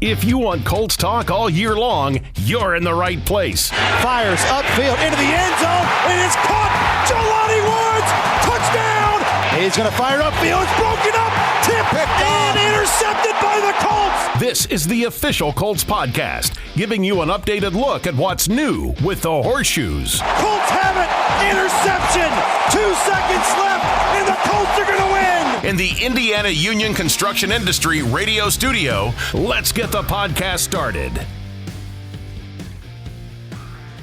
If you want Colts talk all year long, you're in the right place. Fires upfield into the end zone. It is caught. Jelani Woods, touchdown. He's going to fire upfield. It's broken up. Tipped and intercepted by the Colts. This is the official Colts Podcast, giving you an updated look at what's new with the Horseshoes. Colts have it. Interception. 2 seconds left, and the Colts are going to win. In the Indiana Union Construction Industry radio studio, let's get the podcast started.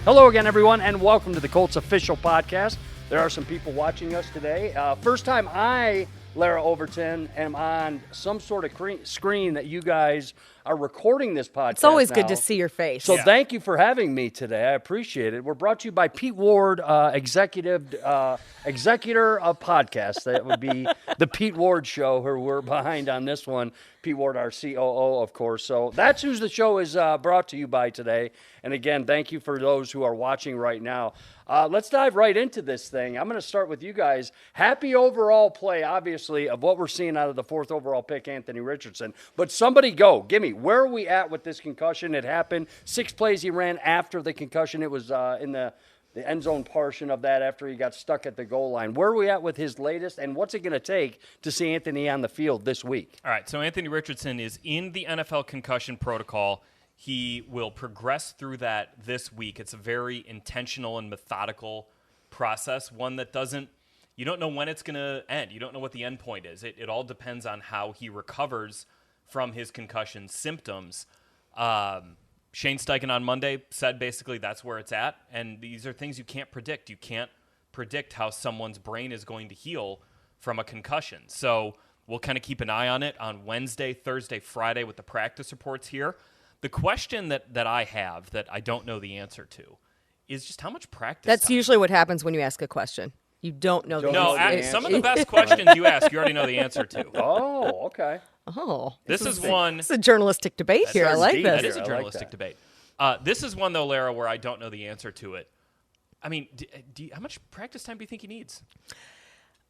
Hello again, everyone, and welcome to the Colts official podcast. There are some people watching us today. First time I, Larra Overton, am on some sort of screen that you guys are recording this podcast. It's always now. good to see your face. So thank you for having me today. I appreciate it. We're brought to you by Pete Ward, executor of podcasts. That would be the Pete Ward Show, who we're behind on this one. Pete Ward, our COO, of course. So that's who the show is brought to you by today. And again, thank you for those who are watching right now. Let's dive right into this thing. I'm going to start with you guys. Happy overall play, obviously, of what we're seeing out of the 4th overall pick, Anthony Richardson. But somebody go. Give me, where are we at with this concussion? It happened. 6 plays he ran after the concussion. It was in the end zone portion of that after he got stuck at the goal line. Where are we at with his latest, and what's it going to take to see Anthony on the field this week? All right, so Anthony Richardson is in the NFL concussion protocol. He will progress through that this week. It's a very intentional and methodical process, one that you don't know when it's going to end. You don't know what the end point is. It all depends on how he recovers from his concussion symptoms. Shane Steichen on Monday said basically that's where it's at, and these are things you can't predict. You can't predict how someone's brain is going to heal from a concussion. So we'll kind of keep an eye on it on Wednesday, Thursday, Friday with the practice reports here. The question that I have that I don't know the answer to is just how much practice That's time. usually what happens when you ask a question. You don't know the answer. Some of the best questions you ask, you already know the answer to. Oh, okay. Oh. This is one. It's a journalistic debate here. I like this. That is a journalistic debate. This is one, though, Larra, where I don't know the answer to it. I mean, how much practice time do you think he needs?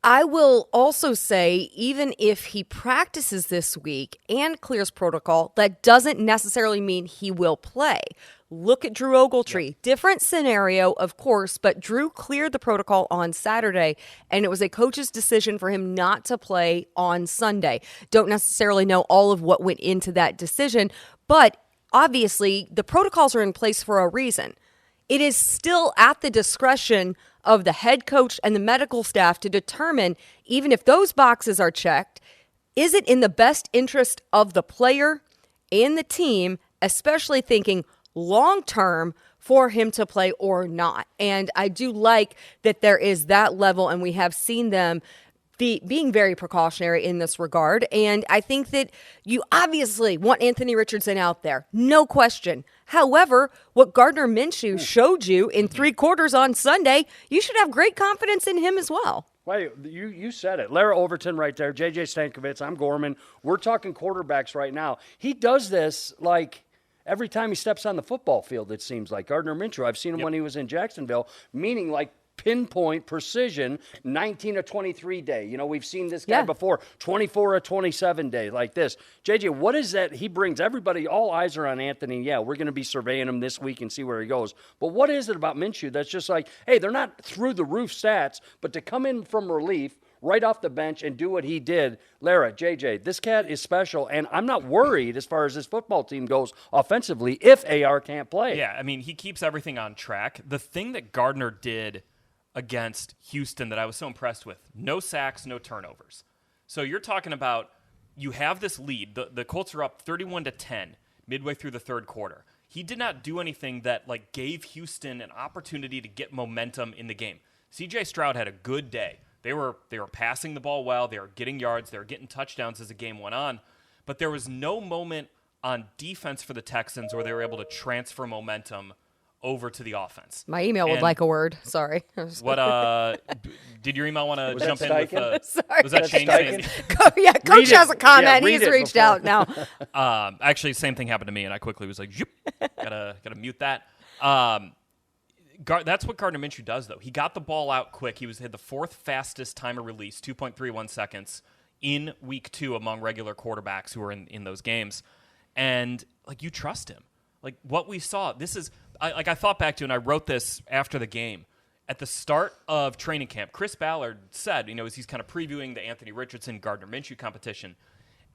I will also say, even if he practices this week and clears protocol, that doesn't necessarily mean he will play. Look at Drew Ogletree. Yep. Different scenario, of course, but Drew cleared the protocol on Saturday, and it was a coach's decision for him not to play on Sunday. Don't necessarily know all of what went into that decision, but obviously the protocols are in place for a reason. It is still at the discretion of the head coach and the medical staff to determine, even if those boxes are checked, is it in the best interest of the player and the team, especially thinking long-term, for him to play or not. And I do like that there is that level, and we have seen them being very precautionary in this regard. And I think that you obviously want Anthony Richardson out there, no question. However, what Gardner Minshew showed you in 3 quarters on Sunday, you should have great confidence in him as well. Wait, you said it. Larra Overton right there, JJ Stankevitz, I'm Gorman. We're talking quarterbacks right now. He does this like every time he steps on the football field, it seems like. Gardner Minshew, I've seen him when he was in Jacksonville, meaning like pinpoint precision, 19 of 23 day. You know, we've seen this guy before, 24 of 27 day, like this. JJ, what is that? He brings everybody, all eyes are on Anthony. Yeah, we're going to be surveying him this week and see where he goes. But what is it about Minshew that's just like, hey, they're not through the roof stats, but to come in from relief right off the bench and do what he did. Larra, JJ, this cat is special, and I'm not worried as far as this football team goes offensively if AR can't play. Yeah, I mean, he keeps everything on track. The thing that Gardner did against Houston that I was so impressed with, no sacks, no turnovers. So you're talking about you have this lead. The Colts are up 31-10 midway through the 3rd quarter. He did not do anything that like gave Houston an opportunity to get momentum in the game. C.J. Stroud had a good day. They were passing the ball well. They were getting yards. They were getting touchdowns as the game went on. But there was no moment on defense for the Texans where they were able to transfer momentum over to to the offense. My email would like a word. Sorry. What? Did your email want to jump in with? Sorry. Was that Shane saying? Yeah, Coach has a comment. He's reached out now. Actually, same thing happened to me, and I quickly was like, gotta mute that. That's what Gardner Minshew does, though. He got the ball out quick. He had the 4th fastest time of release, 2.31 seconds, in week 2 among regular quarterbacks who were in those games. and like you trust him. Like what we saw, I thought back to, and I wrote this after the game. At the start of training camp, Chris Ballard said, as he's kind of previewing the Anthony Richardson, Gardner Minshew competition,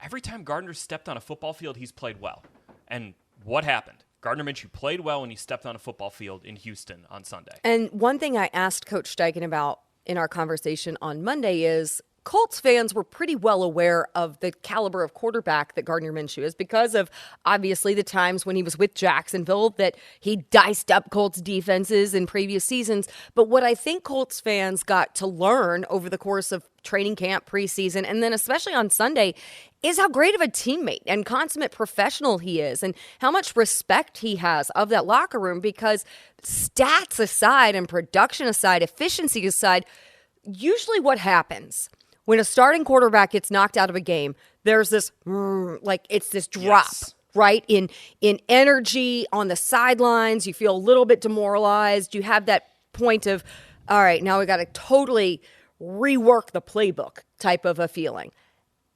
every time Gardner stepped on a football field, he's played well. And what happened? Gardner Minshew played well when he stepped on a football field in Houston on Sunday. And one thing I asked Coach Steichen about in our conversation on Monday is Colts fans were pretty well aware of the caliber of quarterback that Gardner Minshew is because of, obviously, the times when he was with Jacksonville that he diced up Colts defenses in previous seasons. But what I think Colts fans got to learn over the course of training camp, preseason, and then especially on Sunday is how great of a teammate and consummate professional he is and how much respect he has of that locker room, because stats aside and production aside, efficiency aside, usually what happens when a starting quarterback gets knocked out of a game, there's this, it's this drop, yes, right? In energy on the sidelines. You feel a little bit demoralized. You have that point of, all right, now we got to totally rework the playbook type of a feeling.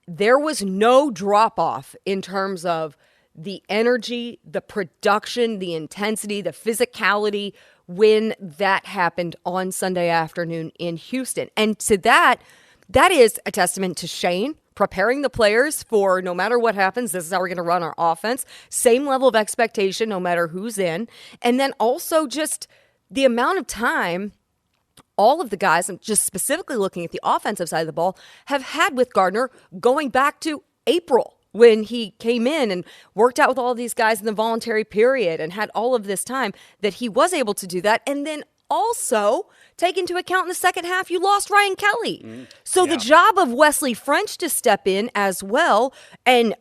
There was no drop-off in terms of the energy, the production, the intensity, the physicality when that happened on Sunday afternoon in Houston. And to that is a testament to Shane preparing the players for no matter what happens, this is how we're going to run our offense. Same level of expectation no matter who's in. And then also just the amount of time all of the guys, I'm just specifically looking at the offensive side of the ball, have had with Gardner going back to April when he came in and worked out with all of these guys in the voluntary period and had all of this time that he was able to do that. And then also take into account in the second half, you lost Ryan Kelly. So the job of Wesley French to step in as well, and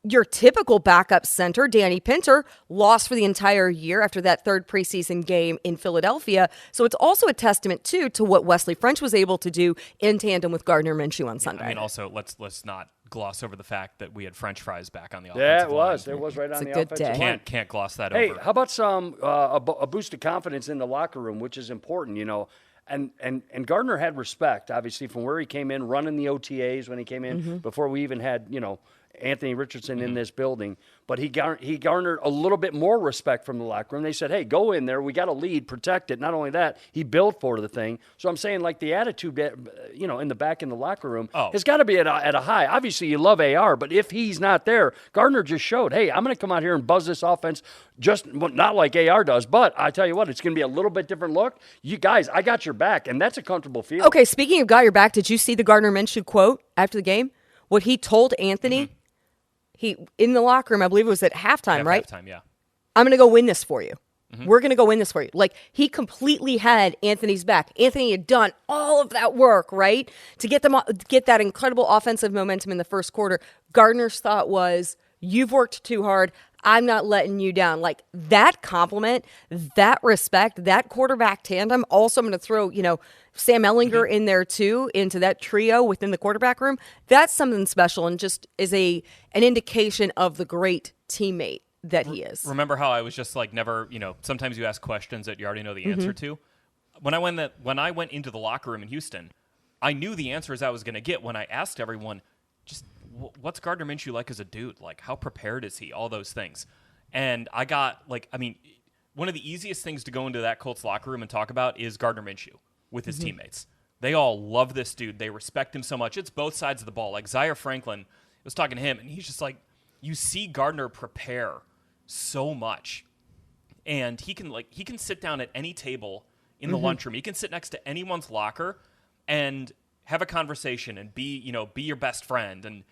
your typical backup center, Danny Pinter, lost for the entire year after that third preseason game in Philadelphia. So it's also a testament, too, to what Wesley French was able to do in tandem with Gardner Minshew on Sunday. I mean, also, let's not gloss over the fact that we had French fries back on the offensive line. Yeah, it was right on the offensive line. Can't gloss that over. Hey, how about some a boost of confidence in the locker room, which is important, And Gardner had respect, obviously, from where he came in, running the OTAs when he came in, before we even had, Anthony Richardson in this building. But he garnered a little bit more respect from the locker room. They said, hey, go in there. We got a lead. Protect it. Not only that, he built for the thing. So I'm saying, like, the attitude, in the back in the locker room has got to be at a high. Obviously, you love AR, but if he's not there, Gardner just showed, hey, I'm going to come out here and buzz this offense, not like AR does, but I tell you what, it's going to be a little bit different look. You guys, I got your back, and that's a comfortable feeling. Okay, speaking of got your back, did you see the Gardner Minshew quote after the game? What he told Anthony? He in the locker room, I believe it was at halftime, right? Halftime, yeah. I'm going to go win this for you. We're going to go win this for you. Like, he completely had Anthony's back. Anthony had done all of that work, right, to get that incredible offensive momentum in the first quarter. Gardner's thought was, you've worked too hard. I'm not letting you down. Like, that compliment, that respect, that quarterback tandem. Also, I'm going to throw, Sam Ehlinger in there too, into that trio within the quarterback room. That's something special and just is an indication of the great teammate that he is. Remember how I was just like never, sometimes you ask questions that you already know the answer to. When I went into the locker room in Houston, I knew the answers I was going to get when I asked everyone, just what's Gardner Minshew like as a dude? Like, how prepared is he? All those things. And I got, one of the easiest things to go into that Colts locker room and talk about is Gardner Minshew with his teammates. They all love this dude. They respect him so much. It's both sides of the ball. Like, Zaire Franklin was talking to him, and he's just like, you see Gardner prepare so much. And he can sit down at any table in the lunchroom. He can sit next to anyone's locker and have a conversation and be your best friend. And,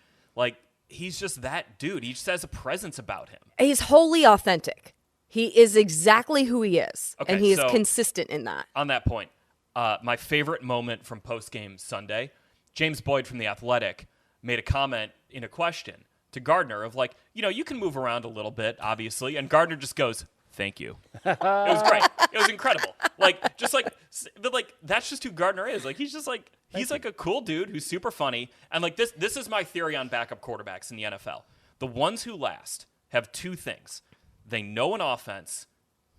he's just that dude. He just has a presence about him. He's wholly authentic. He is exactly who he is. Okay, and he is consistent in that. On that point, my favorite moment from post-game Sunday, James Boyd from The Athletic made a comment in a question to Gardner of you can move around a little bit, obviously. And Gardner just goes, thank you. It was great. It was incredible. That's just who Gardner is. He's just he's a cool dude who's super funny. And this is my theory on backup quarterbacks in the NFL. The ones who last have two things. They know an offense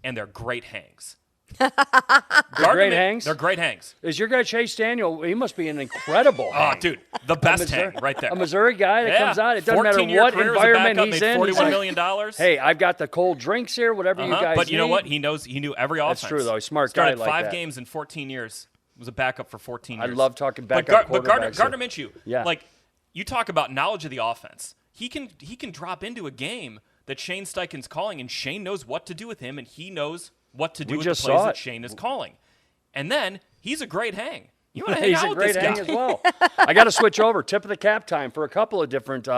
and they're great hangs. Great hangs? They're great hangs. Is your guy Chase Daniel? He must be an incredible hang. Oh, dude, the best hang right there. A Missouri guy that comes out. It doesn't matter 14-year what career as a environment backup, he's made in. $41 million. Hey, I've got the cold drinks here, whatever you guys But you know need. what? He knew every offense. That's true, though. He's a smart Started guy like 5 that. games in 14 years. Was a backup for 14 years. I love talking backup But quarterbacks. Gardner Minshew, Yeah. like, you talk about knowledge of the offense. He can drop into a game that Shane Steichen's calling, and Shane knows what to do with him, and he knows what to do with the just plays saw that it. Shane is calling. And then he's a great hang. You want to hang He's out a with great this hang guy. as well. I got to switch over. Tip of the cap time for a couple of different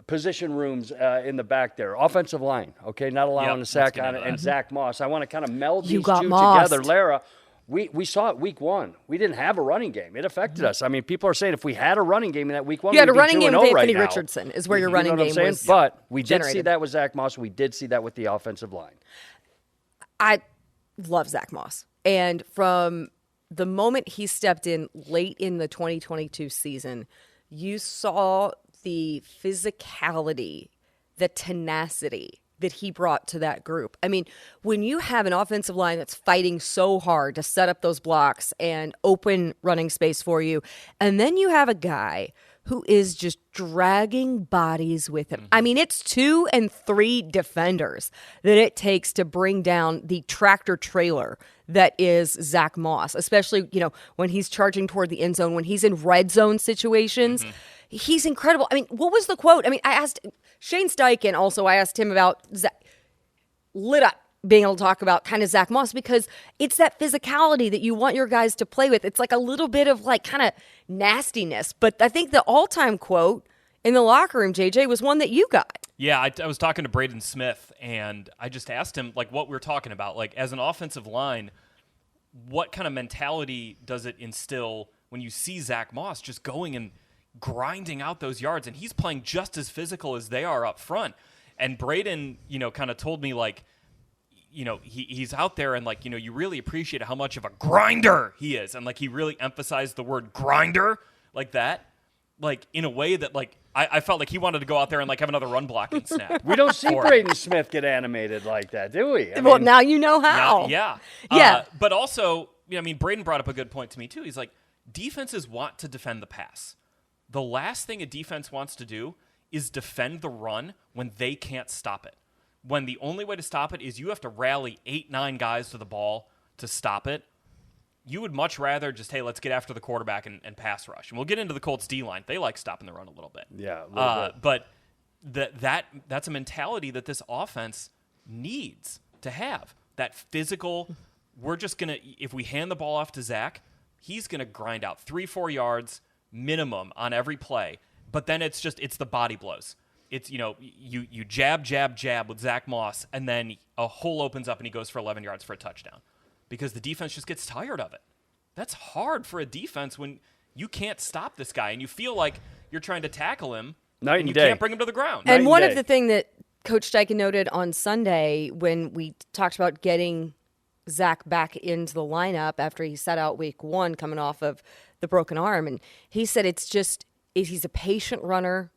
position rooms in the back there. Offensive line, okay, not allowing a sack on it, and Zach Moss. I want to kind of meld these two together. Larra, we saw it week 1. We didn't have a running game. It affected us. I mean, people are saying if we had a running game in that week 1, You had a we'd be running game 2-0 with right Anthony now. Richardson is where your You running know what I'm game saying? was But we did see generated. that with Zach Moss. We did see that with the offensive line. I love Zach Moss. And from the moment he stepped in late in the 2022 season, you saw the physicality, the tenacity that he brought to that group. I mean, when you have an offensive line that's fighting so hard to set up those blocks and open running space for you, and then you have a guy who is just dragging bodies with him. I mean, it's 2 and 3 defenders that it takes to bring down the tractor trailer that is Zach Moss, especially, when he's charging toward the end zone, when he's in red zone situations. He's incredible. I mean, what was the quote? I mean, I asked Shane Steichen also, I asked him about lit up being able to talk about kind of Zach Moss, because it's that physicality that you want your guys to play with. It's like a little bit of like kind of nastiness. But I think the all-time quote in the locker room, JJ, was one that you got. Yeah, I was talking to Braden Smith, and I just asked him, like, what we're talking about. Like, as an offensive line, what kind of mentality does it instill when you see Zach Moss just going and grinding out those yards? And he's playing just as physical as they are up front. And Braden, kind of told me, like, he's out there and, like, you really appreciate how much of a grinder he is. And, like, he really emphasized the word grinder like that, like, in a way that, like, I felt like he wanted to go out there and, like, have another run blocking snap. We don't see Braden Smith get animated like that, do we? I Well, mean, now you know how. Yeah. But also, Braden brought up a good point to me, too. He's like, defenses want to defend the pass. The last thing a defense wants to do is defend the run when they can't stop it. When the only way to stop it is you have to rally 8-9 guys to the ball to stop it. You would much rather just, hey, let's get after the quarterback and pass rush. And we'll get into the Colts D-line. They like stopping the run a little bit. Yeah, a little bit. But that's a mentality that this offense needs to have. That physical, we're just going to, if we hand the ball off to Zach, he's going to grind out 3-4 yards minimum on every play. But then it's the body blows. It's, you jab with Zach Moss, and then a hole opens up and he goes for 11 yards for a touchdown. Because the defense just gets tired of it. That's hard for a defense when you can't stop this guy and you feel like you're trying to tackle him and you can't bring him to the ground. And one of the things that Coach Steichen noted on Sunday when we talked about getting Zach back into the lineup after he sat out week 1 coming off of the broken arm, and he said he's a patient runner.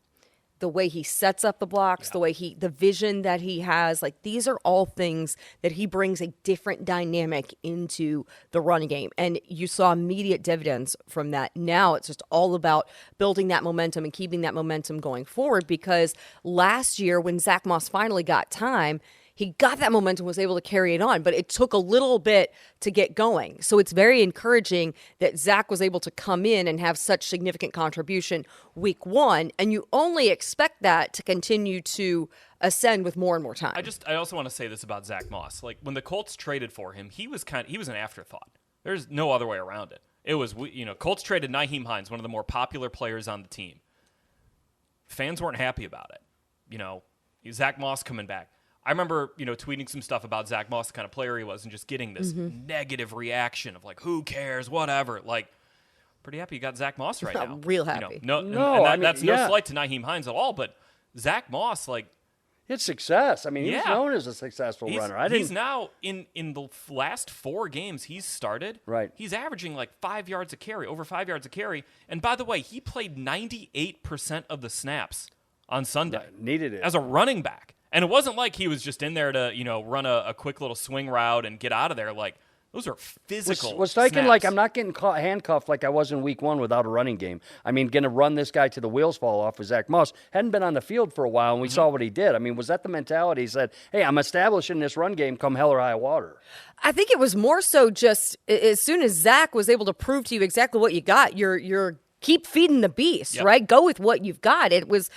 The way he sets up the blocks, the vision that he has, like, these are all things that he brings a different dynamic into the running game. And you saw immediate dividends from that. Now it's just all about building that momentum and keeping that momentum going forward, because last year when Zach Moss finally got time, he got that momentum, was able to carry it on, but it took a little bit to get going. So it's very encouraging that Zach was able to come in and have such significant contribution week 1, and you only expect that to continue to ascend with more and more time. I also want to say this about Zach Moss. Like, when the Colts traded for him, he was an afterthought. There's no other way around it. It was, Colts traded Nyheim Hines, one of the more popular players on the team. Fans weren't happy about it. Zach Moss coming back. I remember, tweeting some stuff about Zach Moss, the kind of player he was, and just getting this negative reaction of, like, who cares, whatever. Like, pretty happy you got Zach Moss right now. Real happy. That's no slight to Nyheim Hines at all, but Zach Moss, like, it's success. I mean, he's known as a successful runner. He's now, in the last 4 games he's started, right, he's averaging like 5 yards a carry, over 5 yards a carry. And by the way, he played 98% of the snaps on Sunday. Needed it. As a running back. And it wasn't like he was just in there to, run a quick little swing route and get out of there. Like, those are physical Was Steichen snaps. like, I'm not getting handcuffed like I was in week 1 without a running game. I mean, going to run this guy to the wheels fall off with Zach Moss. Hadn't been on the field for a while, and we saw what he did. I mean, was that the mentality? He said, hey, I'm establishing this run game come hell or high water. I think it was more so just as soon as Zach was able to prove to you exactly what you got, you're keep feeding the beast, right? Go with what you've got. It was,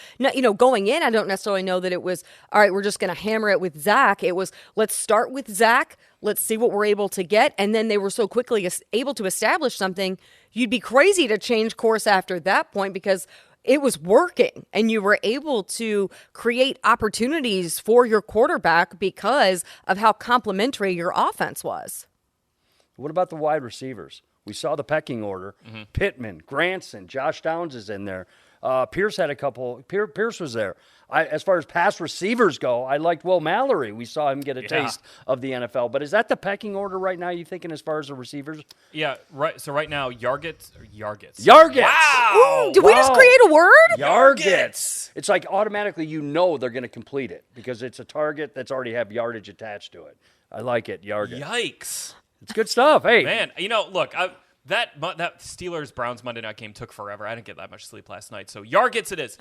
going in, I don't necessarily know that it was, all right, we're just going to hammer it with Zach. It was, let's start with Zach. Let's see what we're able to get. And then they were so quickly able to establish something. You'd be crazy to change course after that point because it was working and you were able to create opportunities for your quarterback because of how complementary your offense was. What about the wide receivers? We saw the pecking order. Pittman, Granson, Josh Downs is in there. Pierce had a couple. Pierce was there. As far as pass receivers go, I liked Will Mallory. We saw him get a taste of the NFL. But is that the pecking order right now, you thinking, as far as the receivers? Yeah, right. So right now, Yargitz. Wow! Ooh, did we just create a word? Yargitz. It's like automatically they're going to complete it because it's a target that's already have yardage attached to it. I like it, Yargitz. Yikes. It's good stuff. Hey. Man, look, that Steelers-Browns Monday night game took forever. I didn't get that much sleep last night. So Yargitz it is.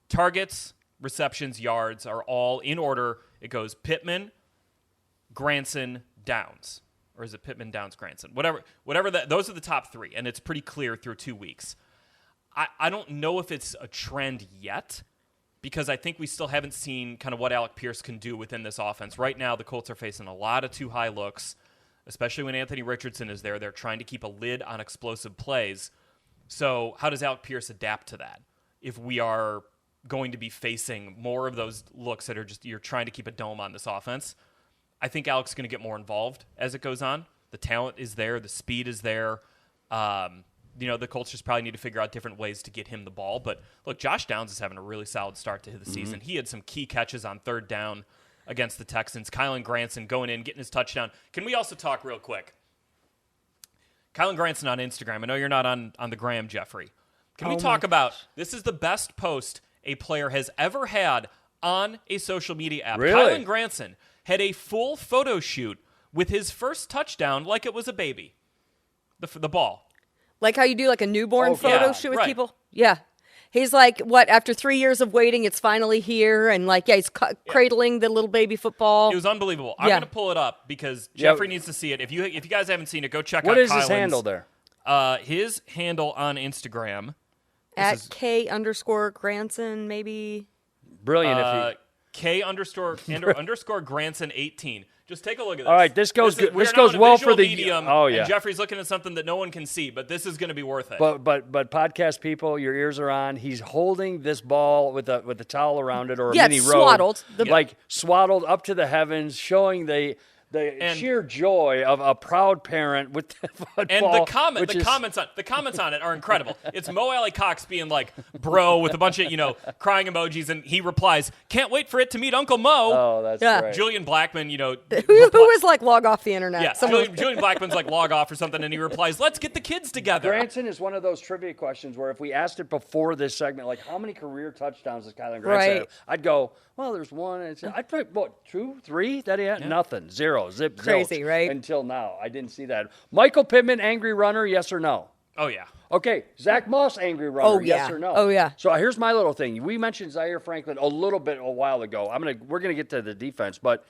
Targets, receptions, yards are all in order. It goes Pittman, Granson, Downs. Or is it Pittman, Downs, Granson? Whatever that. Those are the top 3, and it's pretty clear through 2 weeks. I don't know if it's a trend yet because I think we still haven't seen kind of what Alec Pierce can do within this offense. Right now, the Colts are facing a lot of too high looks, especially when Anthony Richardson is there. They're trying to keep a lid on explosive plays. So how does Alec Pierce adapt to that if we are going to be facing more of those looks that are just you're trying to keep a dome on this offense? I think Alec's going to get more involved as it goes on. The talent is there. The speed is there. The Colts just probably need to figure out different ways to get him the ball. But, look, Josh Downs is having a really solid start to the season. He had some key catches on 3rd down against the Texans. Kylan Granson going in, getting his touchdown. Can we also talk real quick? Kylan Granson on Instagram. I know you're not on the gram, Jeffrey. Can we talk about this is the best post a player has ever had on a social media app. Really? Kylan Granson had a full photo shoot with his first touchdown like it was a baby. The ball. Like how you do like a newborn photo shoot with right. people? Yeah. He's like, after 3 years of waiting, it's finally here. And he's cradling the little baby football. It was unbelievable. I'm going to pull it up because Jeffrey needs to see it. If you guys haven't seen it, go check out What is Kylan's, his handle there? His handle on Instagram. At K_Granson, maybe. Brilliant. K_underscore Granson 18. Just take a look at this. All right, this goes well for the medium. Oh yeah. And Jeffrey's looking at something that no one can see, but this is going to be worth it. But podcast people, your ears are on. He's holding this ball with a towel around it or a mini robe, swaddled. Swaddled up to the heavens, showing the sheer joy of a proud parent with the football. And the comments on it are incredible. It's Mo Alley Cox being like, bro, with a bunch of, crying emojis, and he replies, can't wait for it to meet Uncle Mo. Oh, that's great. Julian Blackman, who was like, log off the internet. Yeah, Julian Blackman's like, log off or something, and he replies, let's get the kids together. Granson is one of those trivia questions where if we asked it before this segment, like how many career touchdowns does Kylan Granson have? I'd go, well, there's one. I'd put, 2, 3 that he had? Yeah. Nothing. 0. Zip. Crazy, zilch. right? Until now. I didn't see that. Michael Pittman, angry runner, yes or no? Oh, yeah. Okay, Zach Moss, angry runner, yes or no? Oh, yeah. So here's my little thing. We mentioned Zaire Franklin a while ago. We're gonna get to the defense, but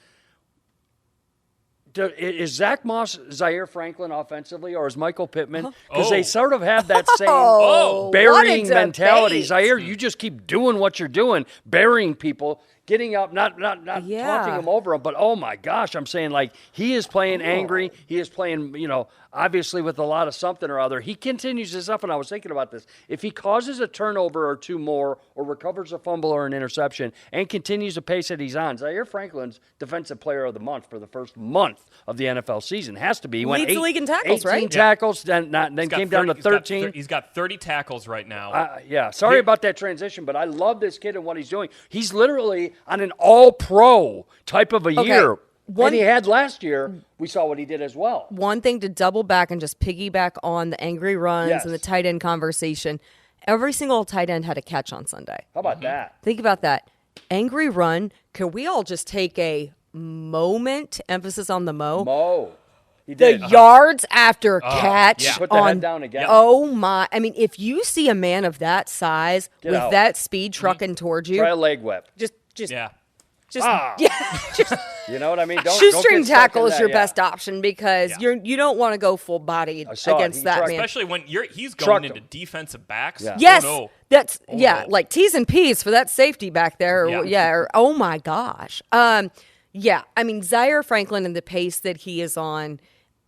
is Zach Moss Zaire Franklin offensively, or is Michael Pittman? Because they sort of have that same burying mentality. Zaire, you just keep doing what you're doing, burying people, getting up, not taunting them over them, but oh my gosh, I'm saying he is playing angry. He is playing, obviously with a lot of something or other. He continues this up, and I was thinking about this. If he causes a turnover or two more, or recovers a fumble or an interception, and continues the pace that he's on, Zaire Franklin's Defensive Player of the Month for the first month of the NFL season. Has to be. He leads the league in tackles, 18 right? tackles, then came down to 13. He's got 30 tackles right now. Sorry about that transition, but I love this kid and what he's doing. He's literally on an all-pro type of a year. What he had last year, we saw what he did as well. One thing to double back and just piggyback on the angry runs and the tight end conversation. Every single tight end had a catch on Sunday. How about that? Think about that. angry run. Can we all just take a moment, emphasis on the Mo. He the did. yards after catch Put the head down again. Oh my! I mean, if you see a man of that size Get with out. that speed trucking towards you, Try a leg whip. just Yeah. just You know what I mean? Don't shoestring get stuck tackle in is that, your yeah. best option because you don't want to go full bodied saw it. against He that trucked- man. Especially when he's Trucked going into him. defensive backs. Yeah. Yes, Oh, no. that's no. like T's and P's for that safety back there. Yeah. Or, oh my gosh. Yeah, I mean Zaire Franklin and the pace that he is on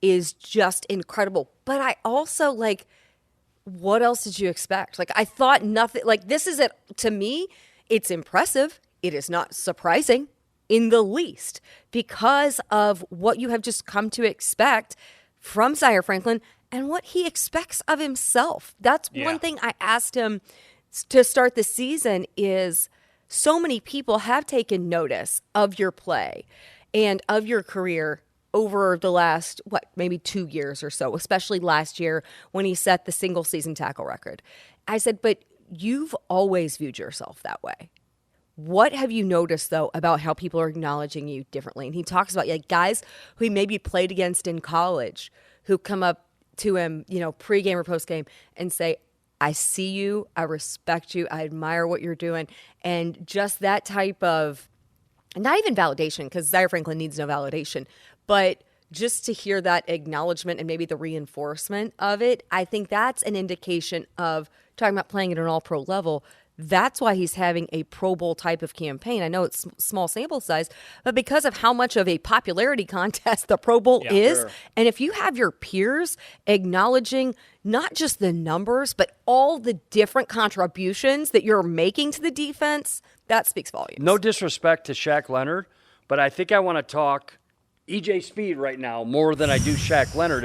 is just incredible. But I also what else did you expect? I thought nothing. This is it to me. It's impressive. It is not surprising in the least because of what you have just come to expect from Zaire Franklin and what he expects of himself. That's one thing I asked him to start the season is so many people have taken notice of your play and of your career over the last, maybe 2 years or so, especially last year when he set the single season tackle record. I said, but you've always viewed yourself that way. What have you noticed, though, about how people are acknowledging you differently? And he talks about guys who he maybe played against in college who come up to him, pregame or postgame and say, I see you, I respect you, I admire what you're doing. And just that type of, not even validation, because Zaire Franklin needs no validation, but just to hear that acknowledgement and maybe the reinforcement of it, I think that's an indication of talking about playing at an all-pro level. That's why he's having a Pro Bowl type of campaign. I know it's small sample size, but because of how much of a popularity contest the Pro Bowl is, sure. and if you have your peers acknowledging not just the numbers, but all the different contributions that you're making to the defense, that speaks volumes. No disrespect to Shaq Leonard, but I think I want to talk EJ Speed right now more than I do Shaq Leonard.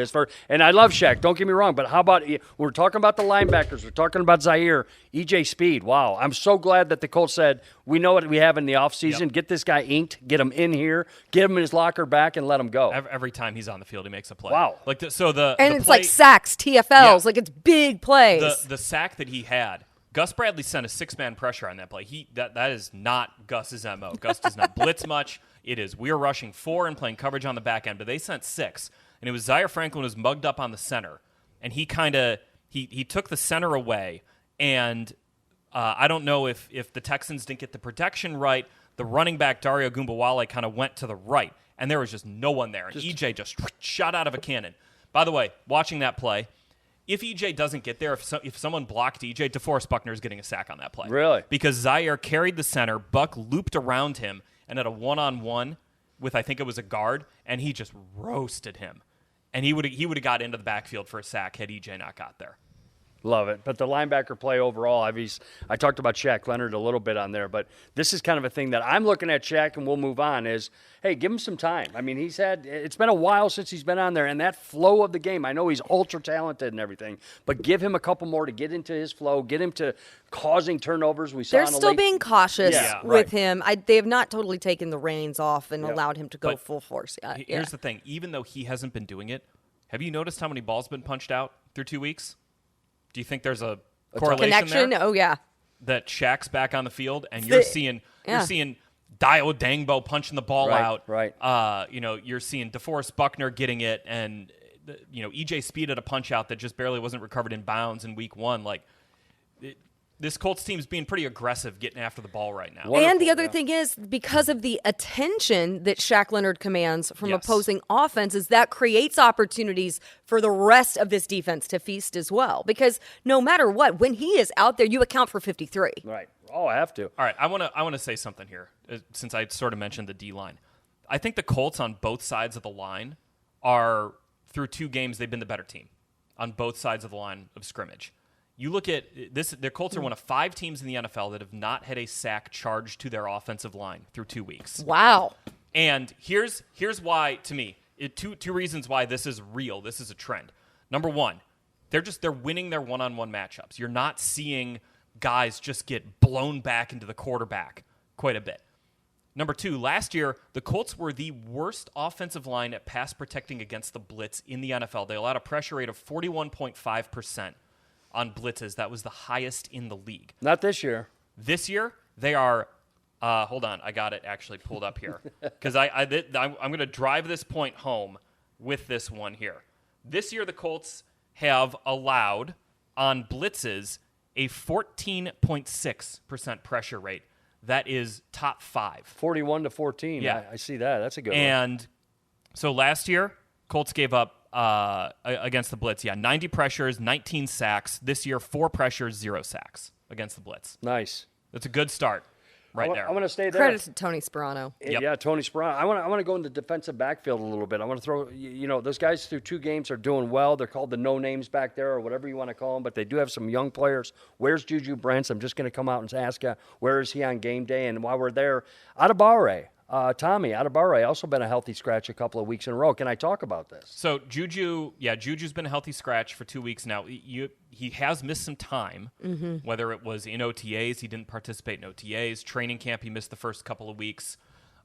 And I love Shaq, don't get me wrong, but how about, we're talking about the linebackers, we're talking about Zaire, EJ Speed. Wow, I'm so glad that the Colts said, we know what we have in the offseason. Get this guy inked, get him in here, get him in his locker back, and let him go. Every time he's on the field, he makes a play. Wow. And it's like sacks, TFLs, it's big plays. The sack that he had, Gus Bradley sent a 6-man pressure on that play. That is not Gus's MO. Gus does not blitz much. It is we're rushing 4 and playing coverage on the back end, but they sent 6. And it was Zaire Franklin was mugged up on the center. And he he took the center away. And I don't know if the Texans didn't get the protection right. The running back, Dario Gumbawale, kind of went to the right. And there was just no one there. And EJ just shot out of a cannon. By the way, watching that play, if EJ doesn't get there, if someone blocked EJ, DeForest Buckner is getting a sack on that play. Really? Because Zaire carried the center, Buck looped around him, and at a one-on-one with, I think it was a guard, and he just roasted him. And he would have got into the backfield for a sack had EJ not got there. Love it. But the linebacker play overall, I talked about Shaq Leonard a little bit on there, but this is kind of a thing that I'm looking at Shaq, and we'll move on, is, hey, give him some time. I mean, it's been a while since he's been on there, and that flow of the game, I know he's ultra talented and everything, but give him a couple more to get into his flow, get him to causing turnovers. They're still being cautious with right. him. They have not totally taken the reins off and allowed him to go full force yet. Here's the thing. Even though he hasn't been doing it, have you noticed how many balls have been punched out through 2 weeks? Do you think there's a correlation connection? there? Oh, yeah. That Shaq's back on the field, and you're seeing Dio Dangbo punching the ball out. Right. You're seeing DeForest Buckner getting it, and EJ Speed at a punch out that just barely wasn't recovered in bounds in week 1. This Colts team is being pretty aggressive getting after the ball right now. And the other thing is, because of the attention that Shaq Leonard commands from opposing offenses, that creates opportunities for the rest of this defense to feast as well. Because no matter what, when he is out there, you account for 53. Right. Oh, I have to. All right, I want to say something here, since I sort of mentioned the D-line. I think the Colts on both sides of the line are, through 2 games, they've been the better team on both sides of the line of scrimmage. You look at this, the Colts are one of 5 teams in the NFL that have not had a sack charged to their offensive line through 2 weeks. Wow. And here's why, to me, two reasons why this is real. This is a trend. Number one, they're winning their one-on-one matchups. You're not seeing guys just get blown back into the quarterback quite a bit. Number two, last year, the Colts were the worst offensive line at pass protecting against the blitz in the NFL. They allowed a pressure rate of 41.5% on blitzes. That was the highest in the league. Not this year. This year, they are Hold on, I got it actually pulled up here because I'm going to drive this point home with this one here. This year, the Colts have allowed on blitzes a 14.6% pressure rate. That is top 5. 41-14. Yeah, I see that. That's a good one. And so last year, Colts gave up against the blitz. 90 pressures, 19 sacks. This year, 4 pressures, 0 sacks against the blitz. Nice. That's a good start. Right there. I want to stay there. Credit to Tony Sperano. Yep. Yeah, Tony Sperano. I want to go in the defensive backfield a little bit. I want to throw, those guys through 2 games are doing well. They're called the no names back there or whatever you want to call them, but they do have some young players. Where's Juju Brents? I'm just going to come out and ask you, where is he on game day? And while we're there, Adebawore, Tommy Adebawore also been a healthy scratch a couple of weeks in a row. Can I talk about this? So Juju's been a healthy scratch for 2 weeks now. He has missed some time, whether it was in OTAs, he didn't participate in OTAs, training camp, he missed the first couple of weeks,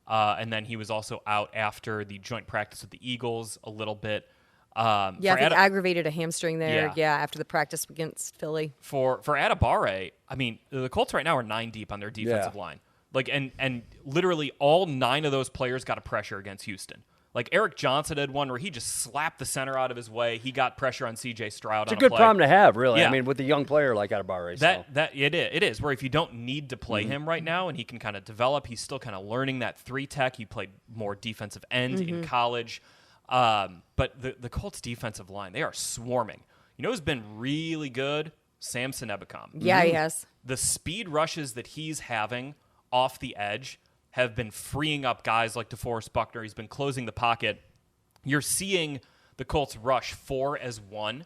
and then he was also out after the joint practice with the Eagles a little bit. I think aggravated a hamstring there. Yeah, after the practice against Philly. For Adebawore, I mean, the Colts right now are 9 deep on their defensive line. Like, and literally all 9 of those players got a pressure against Houston. Like, Eric Johnson had one where he just slapped the center out of his way. He got pressure on C.J. Stroud. It's a good problem to have, really. Yeah. I mean, with a young player like Adebawore. It is, where if you don't need to play him right now and he can kind of develop, he's still kind of learning that 3-tech. He played more defensive end in college. But the Colts defensive line, they are swarming. You know who's been really good? Samson Ebukam. Yeah, he has. The speed rushes that he's having off the edge have been freeing up guys like DeForest Buckner. He's been closing the pocket. You're seeing the Colts rush 4 as 1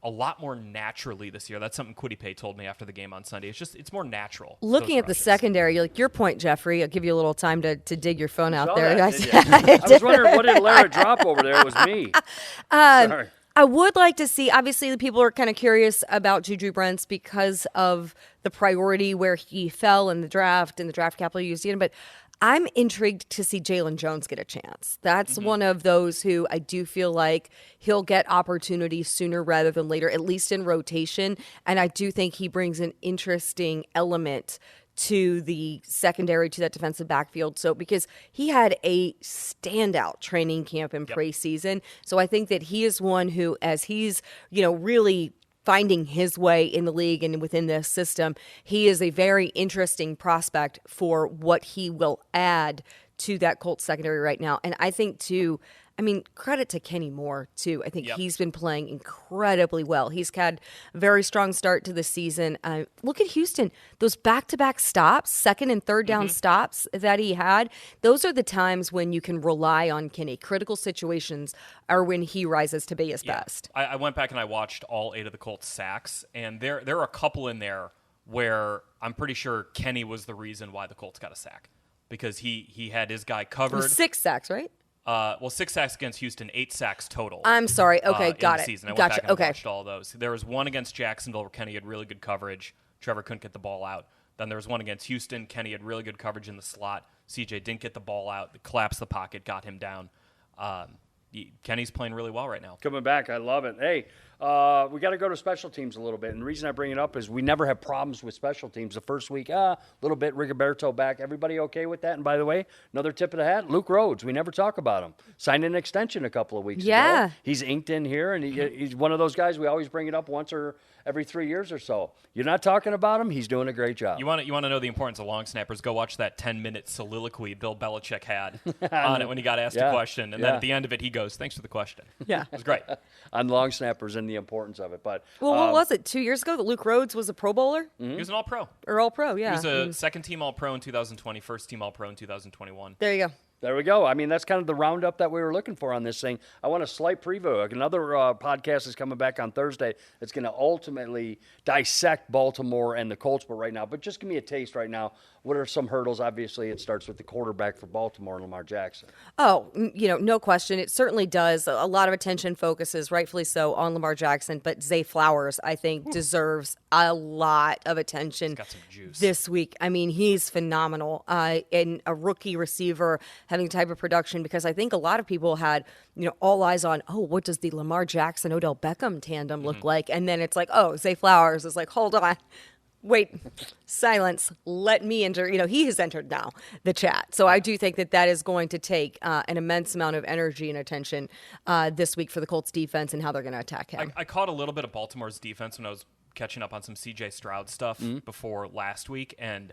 a lot more naturally this year. That's something Quiddipe told me after the game on Sunday. It's more natural. Looking at the secondary, like your point, Jeffrey, I'll give you a little time to dig your phone out there. I was wondering, what did Larra drop over there? It was me. Sorry. I would like to see, obviously, the people are kind of curious about Juju Brents because of the priority where he fell in the draft and the draft capital used in. But I'm intrigued to see Jalen Jones get a chance. That's one of those who I do feel like he'll get opportunities sooner rather than later, at least in rotation. And I do think he brings an interesting element to the secondary, to that defensive backfield. So because he had a standout training camp in preseason. So I think that he is one who, as he's, really finding his way in the league and within this system, he is a very interesting prospect for what he will add to that Colts secondary right now. And I think too, credit to Kenny Moore, too. I think he's been playing incredibly well. He's had a very strong start to the season. Look at Houston. Those back-to-back stops, second and third down stops that he had, those are the times when you can rely on Kenny. Critical situations are when he rises to be his best. I went back and I watched all 8 of the Colts sacks, and there are a couple in there where I'm pretty sure Kenny was the reason why the Colts got a sack, because he had his guy covered. It was 6 sacks, right? 6 sacks against Houston, 8 sacks total. I'm sorry. Okay, got it. Season. I went back and watched all of those. There was one against Jacksonville where Kenny had really good coverage. Trevor couldn't get the ball out. Then there was one against Houston. Kenny had really good coverage in the slot. CJ didn't get the ball out. Collapsed the pocket, got him down. Kenny's playing really well right now. Coming back, I love it. Hey, we got to go to special teams a little bit. And the reason I bring it up is we never have problems with special teams. The first week, a little bit, Rigoberto back. Everybody okay with that? And by the way, another tip of the hat, Luke Rhodes. We never talk about him. Signed an extension a couple of weeks ago. He's inked in here, and he's one of those guys we always bring it up once or every 3 years or so. You're not talking about him. He's doing a great job. You want to know the importance of long snappers? Go watch that 10-minute soliloquy Bill Belichick had on it when he got asked a question. And then at the end of it, he goes, "Thanks for the question." Yeah. It was great. On long snappers and the importance of it. But what was it, 2 years ago that Luke Rhodes was a Pro Bowler? He was an All-Pro. Or All-Pro, yeah. He was a second-team All-Pro in 2020, first-team All-Pro in 2021. There you go. There we go. That's kind of the roundup that we were looking for on this thing. I want a slight preview. Another podcast is coming back on Thursday that's going to ultimately dissect Baltimore and the Colts. But just give me a taste right now. What are some hurdles? Obviously, it starts with the quarterback for Baltimore, Lamar Jackson. Oh, no question. It certainly does. A lot of attention focuses, rightfully so, on Lamar Jackson. But Zay Flowers, I think, deserves a lot of attention. He's got some juice this week. He's phenomenal. And a rookie receiver having type of production, because I think a lot of people had, all eyes on, what does the Lamar Jackson, Odell Beckham tandem look like? And then it's like, Zay Flowers is like, hold on. Wait, silence. Let me enter. He has entered now the chat. So I do think that is going to take an immense amount of energy and attention this week for the Colts defense and how they're going to attack him. I caught a little bit of Baltimore's defense when I was catching up on some C.J. Stroud stuff before last week, and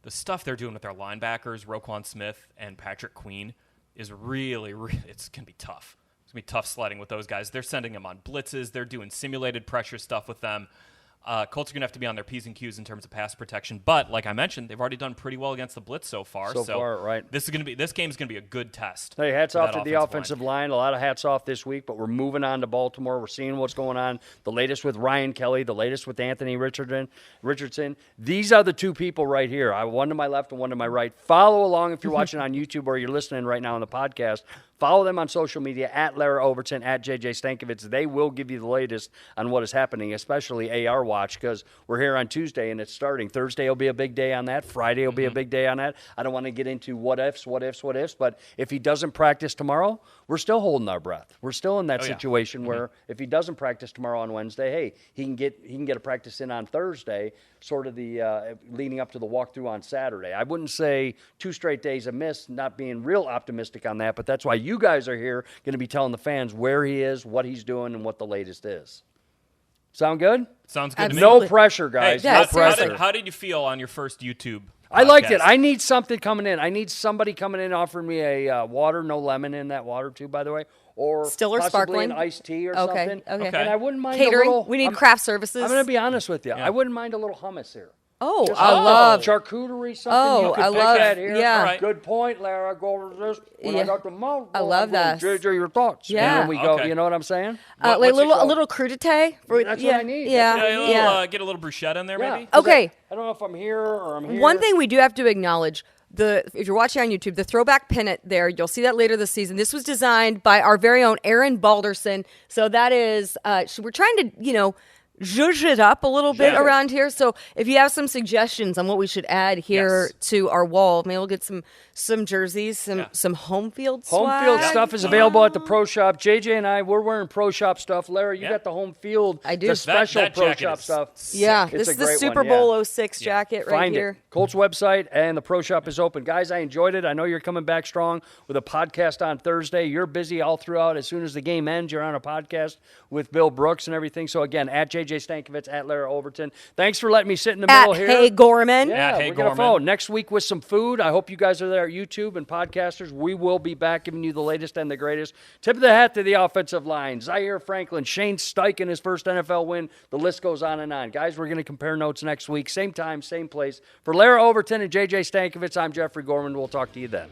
the stuff they're doing with their linebackers, Roquan Smith and Patrick Queen, is really, it's going to be tough. It's going to be tough sledding with those guys. They're sending them on blitzes. They're doing simulated pressure stuff with them. Colts are going to have to be on their P's and Q's in terms of pass protection. But, like I mentioned, they've already done pretty well against the blitz so far. Right. This game is going to be a good test. Hey, hats off to the offensive line. A lot of hats off this week, but we're moving on to Baltimore. We're seeing what's going on. The latest with Ryan Kelly, the latest with Anthony Richardson. These are the two people right here. One to my left and one to my right. Follow along if you're watching on YouTube or you're listening right now on the podcast. Follow them on social media, at Larra Overton, at JJ Stankevitz. They will give you the latest on what is happening, especially AR Watch, because we're here on Tuesday and it's starting. Thursday will be a big day on that. Friday will be a big day on that. I don't want to get into what ifs, but if he doesn't practice tomorrow, we're still holding our breath. We're still in that situation where if he doesn't practice tomorrow on Wednesday, hey, he can get a practice in on Thursday, sort of the leading up to the walkthrough on Saturday. I wouldn't say 2 straight days of miss, not being real optimistic on that, but that's why you guys are here going to be telling the fans where he is, what he's doing, and what the latest is. Sound good? Sounds good to me. No pressure, guys. Hey, no pressure. How did you feel on your first YouTube podcast? I liked it. I need something coming in. I need somebody coming in offering me a water, no lemon in that water too, by the way. Or still or possibly sparkling? An iced tea or something. Okay. And I wouldn't mind catering. a little. We need craft services. I'm going to be honest with you. I wouldn't mind a little hummus here. Oh, Just I love charcuterie. Something Oh, you could I pick love at here. yeah. All right. Good point, Larra. Go over this. When I got the mouth, I love that. JJ, your thoughts. Yeah. And then we go. Okay. You know what I'm saying? like what's your a little crudité. That's what I need. Yeah. Get a little bruschetta in there, Yeah. maybe? Okay. I don't know if I'm here or I'm here. One thing we do have to acknowledge, if you're watching on YouTube, the throwback pennant there, you'll see that later this season. This was designed by our very own Aaron Balderson. So that is, we're trying to, zhuzh it up a little bit around here. So if you have some suggestions on what we should add here to our wall, maybe we'll get some jerseys, some home field swag. Home field stuff is available at the Pro Shop. JJ and I, we're wearing Pro Shop stuff. Larry, you got the home field. I do. The special that Pro jacket Shop is stuff. Yeah, It's this a is the great Super one, Bowl 06 jacket right Find here. it. Colts website and the Pro Shop is open. Guys, I enjoyed it. I know you're coming back strong with a podcast on Thursday. You're busy all throughout. As soon as the game ends, you're on a podcast with Bill Brooks and everything. So, again, at JJ Stankevitz, at Larra Overton. Thanks for letting me sit in the middle here. Hey, Gorman. Yeah, Hey, we're going to Gorman. follow next week with some food. I hope you guys are there at YouTube and podcasters. We will be back giving you the latest and the greatest. Tip of the hat to the offensive line. Zaire Franklin, Shane Steichen, his first NFL win. The list goes on and on. Guys, we're going to compare notes next week. Same time, same place. For Larra Overton and JJ Stankevitz, I'm Jeffrey Gorman. We'll talk to you then.